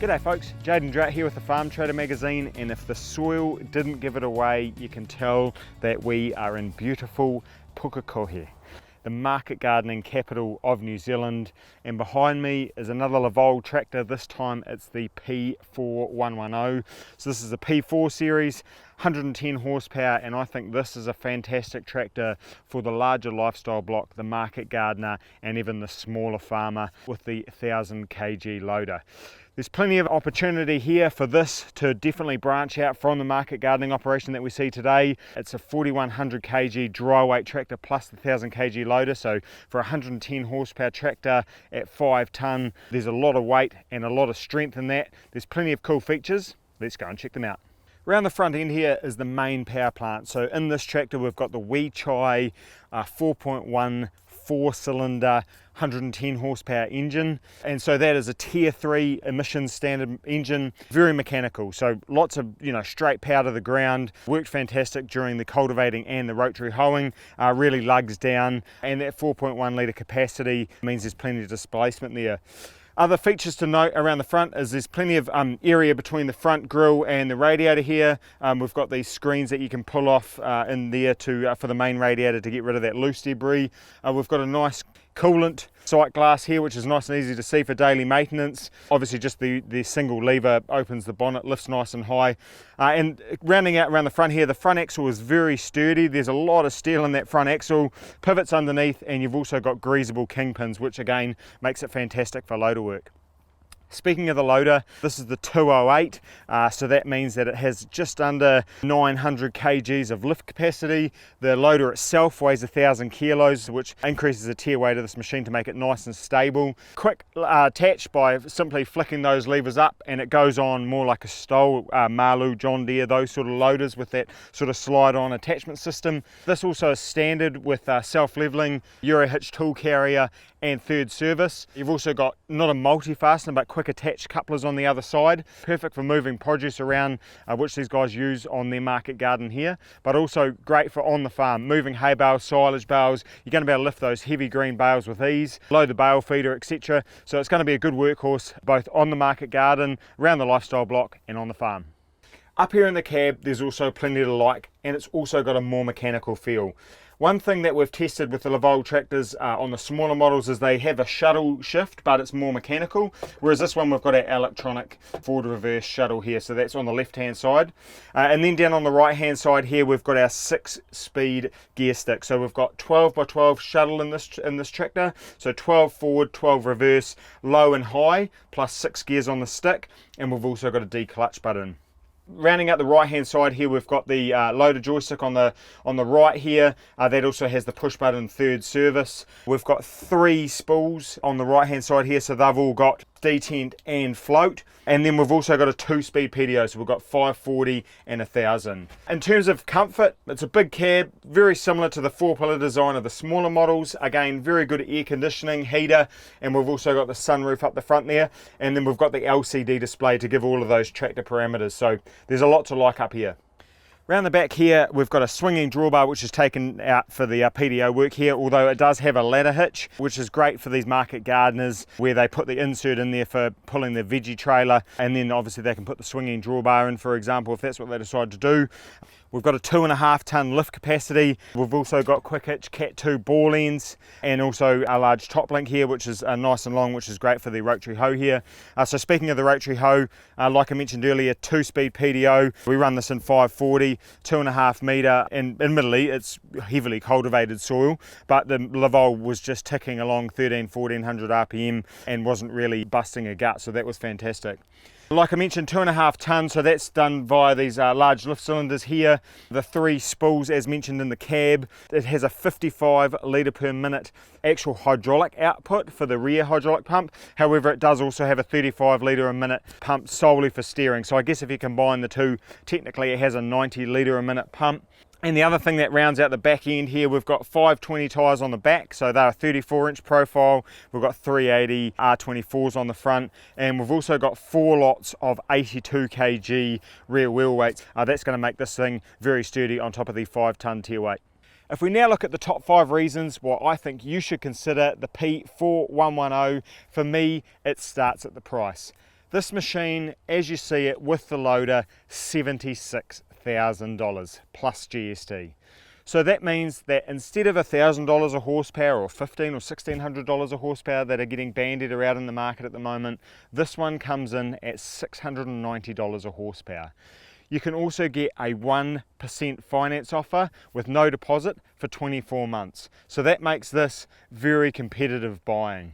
G'day folks, Jaden Drat here with the Farm Trader magazine, and if the soil didn't give it away, you can tell that we are in beautiful Pukekohe, the market gardening capital of New Zealand. And behind me is another LOVOL tractor. This time it's the P4110. So this is the P4 series, 110 horsepower, and I think this is a fantastic tractor for the larger lifestyle block, the market gardener, and even the smaller farmer with the 1000 kg loader. There's plenty of opportunity here for this to definitely branch out from the market gardening operation that we see today. It's a 4100 kg dry weight tractor plus the 1000 kg loader, so for a 110 horsepower tractor at 5 tonne, there's a lot of weight and a lot of strength in that. There's plenty of cool features. Let's go and check them out. Around the front end here is the main power plant. So in this tractor we've got the Weichai 4.1 4-cylinder 110 horsepower engine, and so that is a tier 3 emissions standard engine, very mechanical, so lots of straight power to the ground. Worked fantastic during the cultivating and the rotary hoeing, really lugs down, and that 4.1 litre capacity means there's plenty of displacement there. Other features to note around the front is there's plenty of area between the front grille and the radiator here. We've got these screens that you can pull off in there for the main radiator to get rid of that loose debris. We've got a nice coolant sight glass here, which is nice and easy to see for daily maintenance. Obviously just the single lever opens the bonnet, lifts nice and high. And rounding out around the front here, the front axle is very sturdy. There's a lot of steel in that front axle, pivots underneath, and you've also got greasable kingpins, which again makes it fantastic for loader work. Speaking of the loader, this is the 208, so that means that it has just under 900 kgs of lift capacity. The loader itself weighs 1000 kilos, which increases the tier weight of this machine to make it nice and stable. Quick attach by simply flicking those levers up, and it goes on more like a Stoll, Malu, John Deere, those sort of loaders with that sort of slide-on attachment system. This also is standard with self-leveling, Euro hitch tool carrier, and third service. You've also got not a multi-fastener but quick attached couplers on the other side, perfect for moving produce around, which these guys use on their market garden here, but also great for on the farm, moving hay bales, silage bales. You're going to be able to lift those heavy green bales with ease, load the bale feeder, etc. So it's going to be a good workhorse both on the market garden, around the lifestyle block, and on the farm. Up here in the cab there's also plenty to like, and it's also got a more mechanical feel. One thing that we've tested with the LOVOL tractors on the smaller models is they have a shuttle shift, but it's more mechanical, whereas this one we've got our electronic forward reverse shuttle here, so that's on the left hand side. And then down on the right hand side here we've got our 6-speed gear stick. So we've got 12x12 shuttle in this tractor, so 12 forward, 12 reverse, low and high, plus 6 gears on the stick, and we've also got a D-clutch button. Rounding out the right hand side here we've got the loader joystick on the right here. That also has the push button third service. We've got 3 spools on the right hand side here, so they've all got detent and float, and then we've also got a 2-speed PDO, so we've got 540 and 1000. In terms of comfort, it's a big cab, very similar to the 4-pillar design of the smaller models. Again, very good air conditioning, heater, and we've also got the sunroof up the front there, and then we've got the LCD display to give all of those tractor parameters, so there's a lot to like up here. Around the back here we've got a swinging drawbar which is taken out for the PDO work here, although it does have a ladder hitch, which is great for these market gardeners where they put the insert in there for pulling the veggie trailer, and then obviously they can put the swinging drawbar in, for example, if that's what they decide to do. We've got a 2.5 tonne lift capacity. We've also got quick hitch Cat 2 ball ends, and also a large top link here, which is nice and long, which is great for the rotary hoe here. So speaking of the rotary hoe, like I mentioned earlier, 2-speed PDO. We run this in 540, 2.5 metre, and admittedly it's heavily cultivated soil, but the LOVOL was just ticking along 1400 RPM and wasn't really busting a gut, so that was fantastic. Like I mentioned, 2.5 tonnes, so that's done via these large lift cylinders here. The 3 spools as mentioned in the cab. It has a 55 litre per minute actual hydraulic output for the rear hydraulic pump. However, it does also have a 35 litre a minute pump solely for steering. So I guess if you combine the two, technically it has a 90 litre a minute pump. And the other thing that rounds out the back end here, we've got 520 tyres on the back, so they're a 34-inch profile. We've got 380 R24s on the front, and we've also got 4 lots of 82 kg rear wheel weights. That's going to make this thing very sturdy on top of the 5-tonne tier weight. If we now look at the top 5 reasons why I think you should consider the P4110, for me, it starts at the price. This machine, as you see it with the loader, $76,000 plus GST. So that means that instead of $1,000 a horsepower or $1,500 or $1,600 a horsepower that are getting bandied around in the market at the moment, this one comes in at $690 a horsepower. You can also get a 1% finance offer with no deposit for 24 months. So that makes this very competitive buying.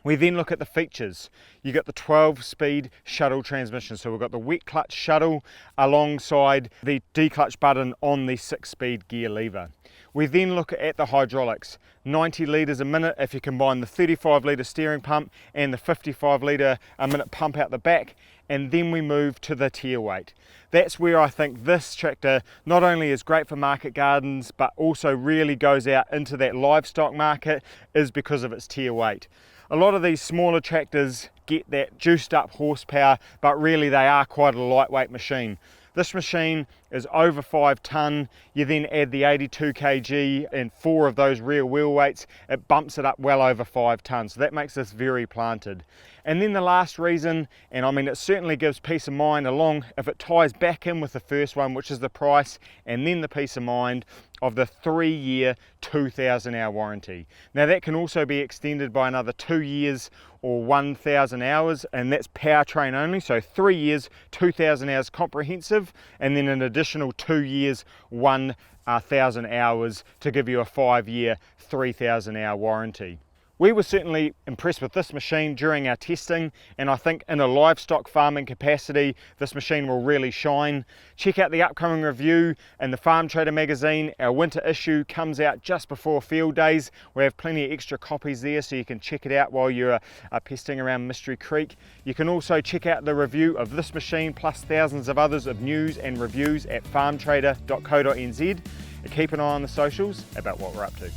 We then look at the features. You got the 12-speed shuttle transmission. So we've got the wet clutch shuttle alongside the declutch button on the 6-speed gear lever. We then look at the hydraulics. 90 litres a minute if you combine the 35 litre steering pump and the 55 litre a minute pump out the back. And then we move to the tier weight. That's where I think this tractor not only is great for market gardens, but also really goes out into that livestock market, is because of its tier weight. A lot of these smaller tractors get that juiced up horsepower, but really they are quite a lightweight machine. This machine is over 5 tonne. You then add the 82 kg and 4 of those rear wheel weights, it bumps it up well over 5 tonne. So that makes this very planted. And then the last reason, and I mean it certainly gives peace of mind along if it ties back in with the first one, which is the price, and then the peace of mind of the 3-year 2,000 hour warranty. Now that can also be extended by another 2 years or 1,000 hours, and that's powertrain only. So 3 years, 2,000 hours comprehensive, and then an additional 2 years, 1,000 hours to give you a 5-year, 3,000 hour warranty. We were certainly impressed with this machine during our testing, and I think in a livestock farming capacity, this machine will really shine. Check out the upcoming review in the Farm Trader magazine. Our winter issue comes out just before field days. We have plenty of extra copies there so you can check it out while you're pesting around Mystery Creek. You can also check out the review of this machine plus thousands of others of news and reviews at farmtrader.co.nz. Keep an eye on the socials about what we're up to.